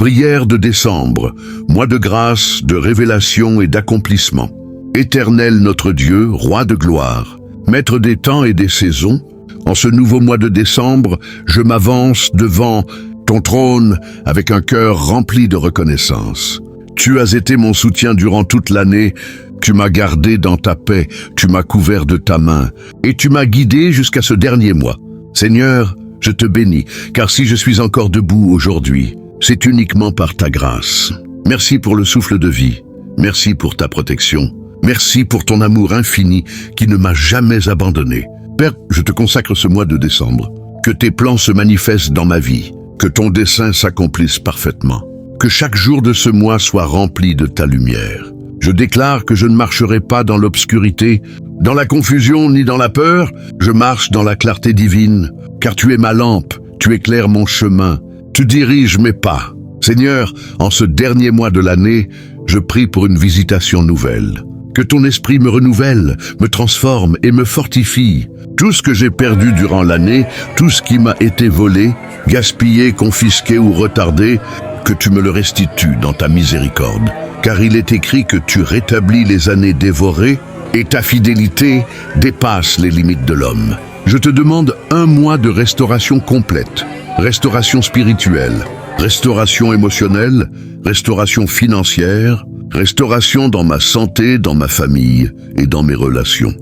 Prière de décembre, mois de grâce, de révélation et d'accomplissement. Éternel notre Dieu, roi de gloire, maître des temps et des saisons, en ce nouveau mois de décembre, je m'avance devant ton trône avec un cœur rempli de reconnaissance. Tu as été mon soutien durant toute l'année, tu m'as gardé dans ta paix, tu m'as couvert de ta main, et tu m'as guidé jusqu'à ce dernier mois. Seigneur, je te bénis, car si je suis encore debout aujourd'hui, c'est uniquement par ta grâce. Merci pour le souffle de vie, merci pour ta protection, merci pour ton amour infini qui ne m'a jamais abandonné. Père, je te consacre ce mois de décembre. Que tes plans se manifestent dans ma vie, que ton dessein s'accomplisse parfaitement, que chaque jour de ce mois soit rempli de ta lumière. Je déclare que je ne marcherai pas dans l'obscurité, dans la confusion ni dans la peur, je marche dans la clarté divine, car tu es ma lampe, tu éclaires mon chemin, tu diriges mes pas. Seigneur, en ce dernier mois de l'année, je prie pour une visitation nouvelle. Que ton esprit me renouvelle, me transforme et me fortifie. Tout ce que j'ai perdu durant l'année, tout ce qui m'a été volé, gaspillé, confisqué ou retardé, que tu me le restitues dans ta miséricorde. Car il est écrit que tu rétablis les années dévorées et ta fidélité dépasse les limites de l'homme. Je te demande un mois de restauration complète, restauration spirituelle, restauration émotionnelle, restauration financière, restauration dans ma santé, dans ma famille et dans mes relations.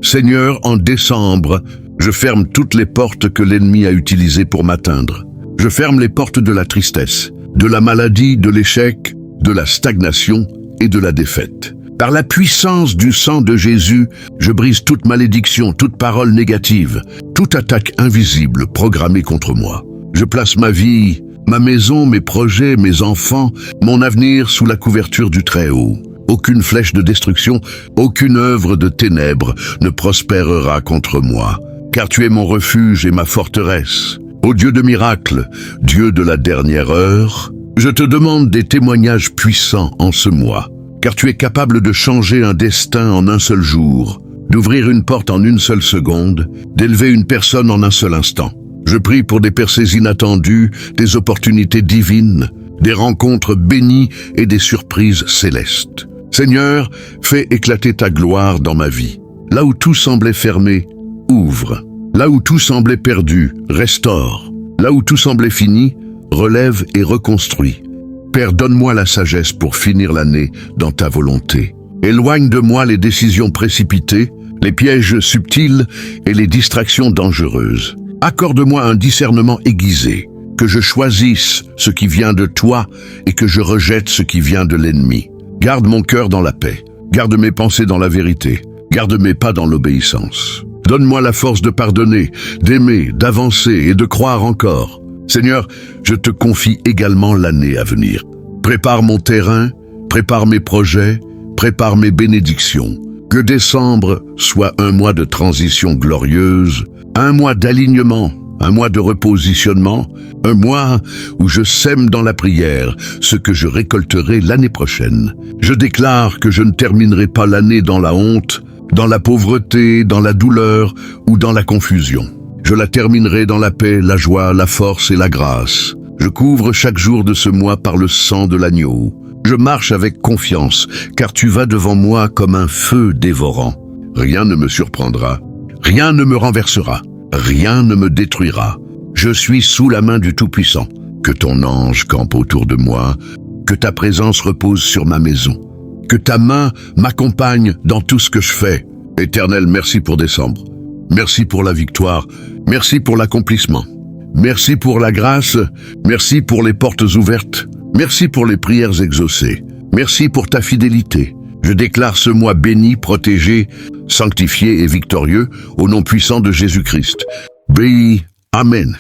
Seigneur, en décembre, je ferme toutes les portes que l'ennemi a utilisées pour m'atteindre. Je ferme les portes de la tristesse, de la maladie, de l'échec, de la stagnation et de la défaite. Par la puissance du sang de Jésus, je brise toute malédiction, toute parole négative, toute attaque invisible programmée contre moi. Je place ma vie, ma maison, mes projets, mes enfants, mon avenir sous la couverture du Très-Haut. Aucune flèche de destruction, aucune œuvre de ténèbres ne prospérera contre moi, car tu es mon refuge et ma forteresse. Ô Dieu de miracles, Dieu de la dernière heure, je te demande des témoignages puissants en ce mois, car tu es capable de changer un destin en un seul jour, d'ouvrir une porte en une seule seconde, d'élever une personne en un seul instant. Je prie pour des percées inattendues, des opportunités divines, des rencontres bénies et des surprises célestes. Seigneur, fais éclater ta gloire dans ma vie. Là où tout semblait fermé, ouvre. Là où tout semblait perdu, restaure. Là où tout semblait fini, relève et reconstruis. Père, donne-moi la sagesse pour finir l'année dans ta volonté. Éloigne de moi les décisions précipitées, les pièges subtils et les distractions dangereuses. Accorde-moi un discernement aiguisé, que je choisisse ce qui vient de toi et que je rejette ce qui vient de l'ennemi. Garde mon cœur dans la paix, garde mes pensées dans la vérité, garde mes pas dans l'obéissance. Donne-moi la force de pardonner, d'aimer, d'avancer et de croire encore. Seigneur, je te confie également l'année à venir. Prépare mon terrain, prépare mes projets, prépare mes bénédictions. Que décembre soit un mois de transition glorieuse, un mois d'alignement, un mois de repositionnement, un mois où je sème dans la prière ce que je récolterai l'année prochaine. Je déclare que je ne terminerai pas l'année dans la honte, dans la pauvreté, dans la douleur ou dans la confusion. Je la terminerai dans la paix, la joie, la force et la grâce. Je couvre chaque jour de ce mois par le sang de l'agneau. Je marche avec confiance, car tu vas devant moi comme un feu dévorant. Rien ne me surprendra, rien ne me renversera, rien ne me détruira. Je suis sous la main du Tout-Puissant. Que ton ange campe autour de moi, que ta présence repose sur ma maison, que ta main m'accompagne dans tout ce que je fais. Éternel, merci pour décembre. Merci pour la victoire, merci pour l'accomplissement. Merci pour la grâce, merci pour les portes ouvertes, merci pour les prières exaucées, merci pour ta fidélité. Je déclare ce mois béni, protégé, sanctifié et victorieux au nom puissant de Jésus-Christ. Béni, Amen.